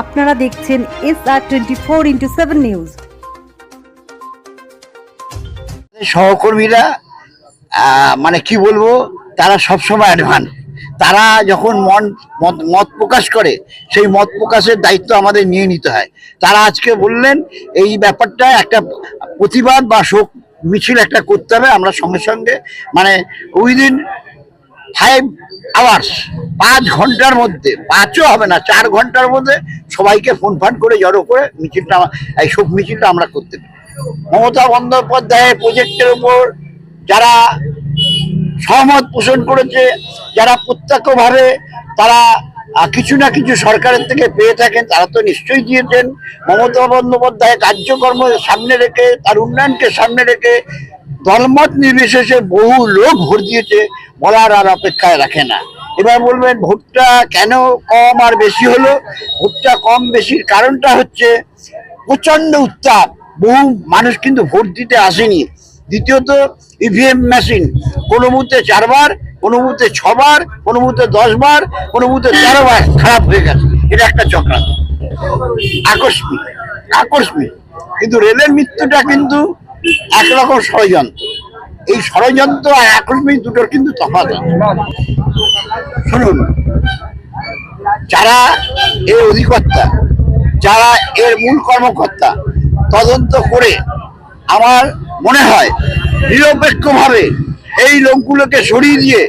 আপনারা দেখছেন SR24x7 news. সহকর্মীরা মানে কি বলবো, তারা সবসময় অ্যাডভান্স। তারা যখন মত প্রকাশ করে, সেই মত প্রকাশের দায়িত্ব আমাদের নিয়ে নিতে হয়। তারা আজকে বললেন এই ব্যাপারটা একটা প্রতিবাদ বা শোক মিছিল একটা করতে হবে। আমরা সঙ্গে সঙ্গে মানে উইদিন 5 আওয়ার্স, 5 ঘন্টার মধ্যে, 5ও হবে না, 4 ঘন্টার মধ্যে সবাইকে ফোন করে জড়ো করে মিছিলটা, এই শোক মিছিলটা আমরা করতে পারি। মমতা বন্দ্যোপাধ্যায়ের প্রজেক্টের উপর যারা সহমত পোষণ করেছে, যারা প্রত্যক্ষভাবে তারা কিছু না কিছু সরকারের থেকে পেয়ে থাকেন, তারা তো নিশ্চয়ই দিয়েছেন। মমতা বন্দ্যোপাধ্যায় কার্যকর্ম সামনে রেখে, তার উন্নয়নকে সামনে রেখে দলমত নির্বিশেষে বহু লোক ভোট দিয়েছে, বলার আর অপেক্ষায় রাখে না। এবার বলবেন ভোটটা কেন কম আর বেশি হলো? ভোটটা কম বেশির কারণটা হচ্ছে প্রচন্ড উত্তাপ। বহু মানুষ কিন্তু ভোট দিতে আসেনি। দ্বিতীয়ত ইভিএম মেশিন কোনো মুহূর্তে 4 বার, কোনো মুহূর্তে 6 বার, কোনো মুহূর্তে 10 বার, কোনো মুহূর্তে 13 বার খারাপ হয়ে গেছে। এটা একটা চক্রান্ত, আকস্মিক। কিন্তু রেলের মৃত্যুটা কিন্তু একরকম ষড়যন্ত্র। এই ষড়যন্ত্র আর আকস্মিক দুটোর কিন্তু তফাৎ আছে। শুনুন, যারা এর অধিকর্তা, যারা এর মূল কর্মকর্তা, তদন্ত করে আমার মনে হয় নিরপেক্ষভাবে এই লোকগুলোকে সরিয়ে দিয়ে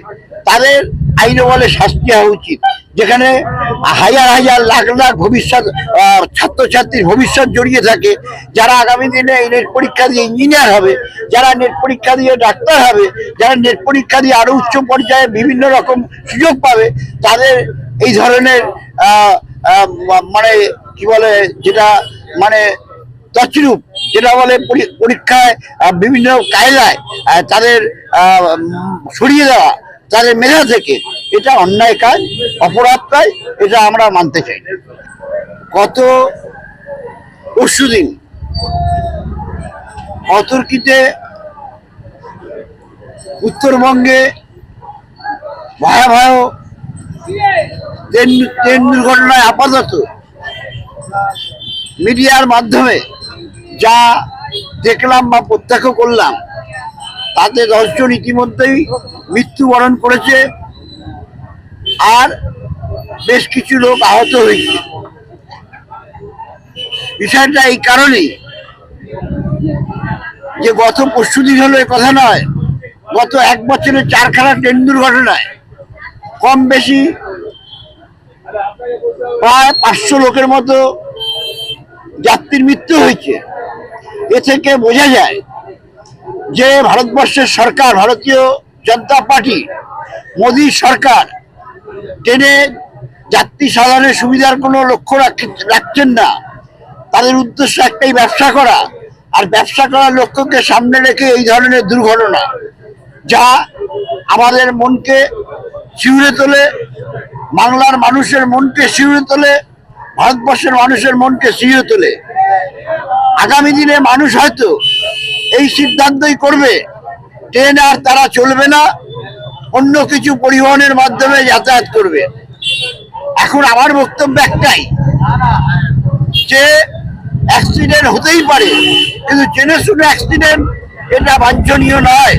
তাদের আইন বলে শাস্তি হওয়া উচিত। যেখানে হাজার হাজার লাখ লাখ ভবিষ্যৎ ছাত্রছাত্রীর ভবিষ্যৎ জড়িয়ে থাকে, যারা আগামী দিনে এই নেট পরীক্ষা দিয়ে ইঞ্জিনিয়ার হবে, যারা নেট পরীক্ষা দিয়ে ডাক্তার হবে, যারা নেট পরীক্ষা দিয়ে আরো উচ্চ পর্যায়ে বিভিন্ন রকম সুযোগ পাবে, তাদের এই ধরনের মানে কি বলে, যেটা মানে তছরূপ, যেটা বলে পরীক্ষায় বিভিন্ন কায়দায় তাদের সরিয়ে দেওয়া তাদের মেধা থেকে, এটা অন্যায় কাজ, অপরাধ কাজ, এটা আমরা মানতে চাই। গত পরশুদিন অতর্কিতে উত্তরবঙ্গে ভয়াবহ ট্রেন দুর্ঘটনায় আপাতত মিডিয়ার মাধ্যমে যা দেখলাম বা প্রত্যক্ষ করলাম, তাতে 10 জন ইতিমধ্যেই মৃত্যুবরণ করেছে, আর বেশ কিছু লোক আহত হয়েছে। বিষয়টা এই কারণেই যে গত পরশুদিন হলো এ কথা নয়, গত 1 বছরে 4খানা ট্রেন দুর্ঘটনায় কম বেশি প্রায় 500 লোকের মতো যাত্রীর মৃত্যু হয়েছে। এ থেকে বোঝা যায় যে ভারতবর্ষের সরকার, ভারতীয় জনতা পার্টি, মোদী সরকার ট্রেনে যাত্রী সাধারণের সুবিধার কোনো লক্ষ্য রাখছেন না। তাদের উদ্দেশ্য একটাই, ব্যবসা করা, আর ব্যবসা করার লক্ষ্যকে সামনে রেখে এই ধরনের দুর্ঘটনা, যা আমাদের মনকে শিউরে তোলে, বাংলার মানুষের মনকে শিউরে তোলে, ভারতবর্ষের মানুষের মনকে শিউরে তোলে। আগামী দিনে মানুষ হয়তো এই সিদ্ধান্তই করবে, ট্রেন আর তারা চলবে না, অন্য কিছু পরিবহনের মাধ্যমে যাতায়াত করবে। এখন আমার বক্তব্য একটাই, যে অ্যাক্সিডেন্ট হতেই পারে, কিন্তু জেনে শুনে অ্যাক্সিডেন্ট এটা বাঞ্ছনীয় নয়।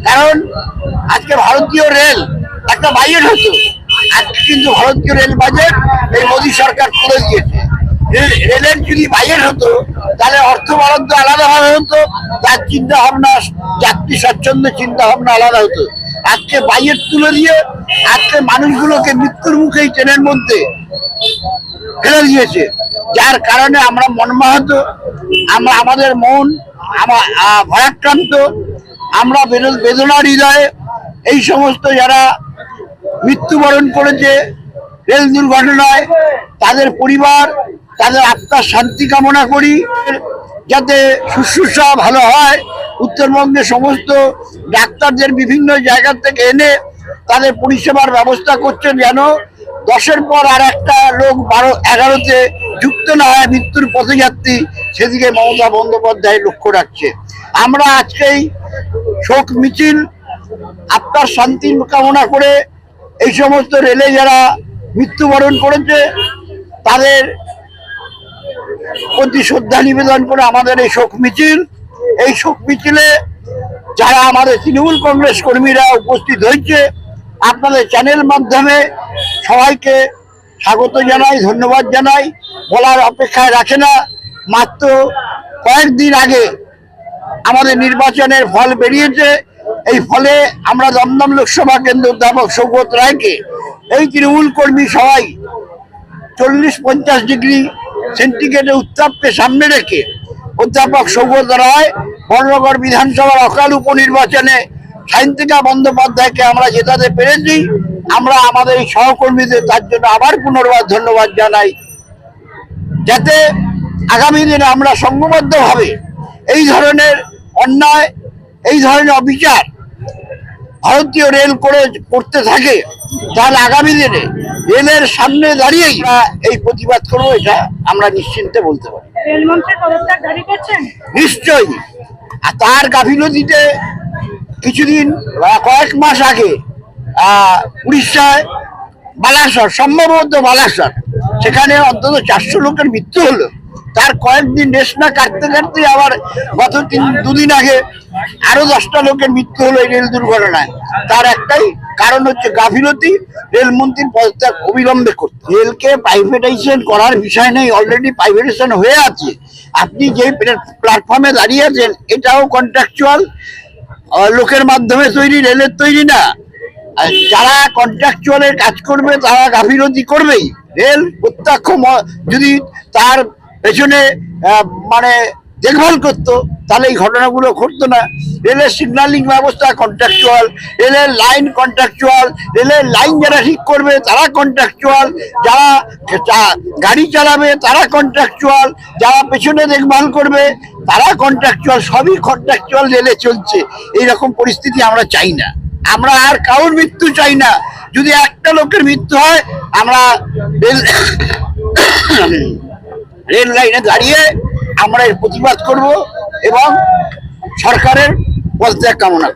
কারণ আজকে ভারতীয় রেল একটা বাজেট হতো, আজকে কিন্তু ভারতীয় রেল বাজেট এই মোদী সরকার তুলে দিয়েছে। রেলের যদি বাজেট হতো, তাহলে অর্থ বরাদ্দ আলাদাভাবে হতো, তার চিন্তা ভাবনা, যাত্রী স্বচ্ছন্দের চিন্তা ভাবনা আলাদা হতো। আজকে বাজেট তুলে দিয়ে আজকে মানুষগুলোকে মৃত্যুর মুখেই ট্রেনের মধ্যে ফেলে দিয়েছে, যার কারণে আমরা মর্মাহত, আমাদের মন ভয়াক্রান্ত, আমরা বেদনার হৃদয়ে এই সমস্ত যারা মৃত্যুবরণ করেছে রেল দুর্ঘটনায়, তাদের পরিবার, তাদের আত্মার শান্তি কামনা করি, যাতে শুশ্রূষা ভালো হয়। উত্তরবঙ্গে সমস্ত ডাক্তারদের বিভিন্ন জায়গা থেকে এনে তাদের পরিষেবার ব্যবস্থা করছেন, যেন 10-এর পর আর একটা লোক 12-11-তে যুক্ত না হয় মৃত্যুর পথযাত্রী, সেদিকে মমতা বন্দ্যোপাধ্যায় লক্ষ্য রাখছে। আমরা আজকেই শোক মিছিল, আত্মার শান্তি কামনা করে এই সমস্ত রেলে যারা মৃত্যুবরণ করেছে তাদের প্রতি শ্রদ্ধা নিবেদন করে আমাদের এই শোক মিছিলে যারা আমাদের তৃণমূল কংগ্রেস কর্মীরা উপস্থিত হয়েছে, আপনাদের চ্যানেল মাধ্যমে সবাইকে স্বাগত জানাই, ধন্যবাদ জানাই। বলার অপেক্ষায় রাখে না। মাত্র কয়েকদিন আগে আমাদের নির্বাচনের ফল বেরিয়েছে। এই ফলে আমরা দমদম লোকসভা কেন্দ্র অধ্যাপক সৌগত রায়কে, এই তৃণমূল কর্মী সবাই 40-50 ডিগ্রি সেন্টিগ্রেডের উত্তাপকে সামনে রেখে অধ্যাপক সৌগত রায় বর্ণগড় বিধানসভার অকাল উপনির্বাচনে সায়ন্তিকা বন্দ্যোপাধ্যায়কে আমরা জেতাতে পেরেছি। আমরা আমাদের এই সহকর্মীদের তার জন্য আবার পুনর্বার ধন্যবাদ জানাই, যাতে আগামী দিনে আমরা সংঘবদ্ধভাবে এই ধরনের অন্যায়, এই ধরনের অবিচার ভারতীয় রেল করতে থাকে, তাহলে আগামী দিনে রেলের সামনে দাঁড়িয়েই এই প্রতিবাদ করবো, এটা আমরা নিশ্চিন্তে বলতে পারি। নিশ্চয়ই। আর তার গাফিলতিতে কিছুদিন কয়েক মাস আগে উড়িষ্যায় বালাসর, সম্ভবত বালাসর, সেখানে অন্তত 400 লোকের মৃত্যু হলো। তার কয়েকদিন রেস্ট না কাটতে কাটতে আবার গত দুদিন আগে আরো 10টা লোকের মৃত্যু হলো এই রেল দুর্ঘটনায়। তার একটাই কারণ হচ্ছে গাফিলতি, রেলমন্ত্রীর পদত্যাগ অবিলম্বে করতে। রেলকে প্রাইভেটাইজেশন করার বিষয় নেই, অলরেডি প্রাইভেটাইজেশন হয়ে আছে। আপনি যে প্ল্যাটফর্মে দাঁড়িয়ে আছেন এটাও কন্ট্রাকচুয়াল লোকের মাধ্যমে তৈরি, রেলের তৈরি না। যারা কন্ট্রাকচুয়ালের কাজ করবে তারা গাফিলতি করবেই। রেল প্রত্যক্ষ যদি তার পেছনে দেখভাল করতো তাহলে এই ঘটনাগুলো ঘটতো না। রেলের সিগন্যালিং ব্যবস্থা কন্ট্রাকচুয়াল, রেলের লাইন কন্ট্রাকচুয়াল, রেলের লাইন যারা ঠিক করবে তারা কন্ট্রাকচুয়াল, যারা গাড়ি চালাবে তারা কন্ট্রাকচুয়াল, যারা পেছনে দেখভাল করবে তারা কন্ট্রাকচুয়াল। সবই কন্ট্রাকচুয়াল রেলে চলছে। এইরকম পরিস্থিতি আমরা চাই না। আমরা আর কারোর মৃত্যু চাই না। যদি একটা লোকের মৃত্যু হয় আমরা রেল লাইনে দাঁড়িয়ে আমরা এর প্রতিবাদ করব এবং সরকারের পদত্যাগ কামনা করব।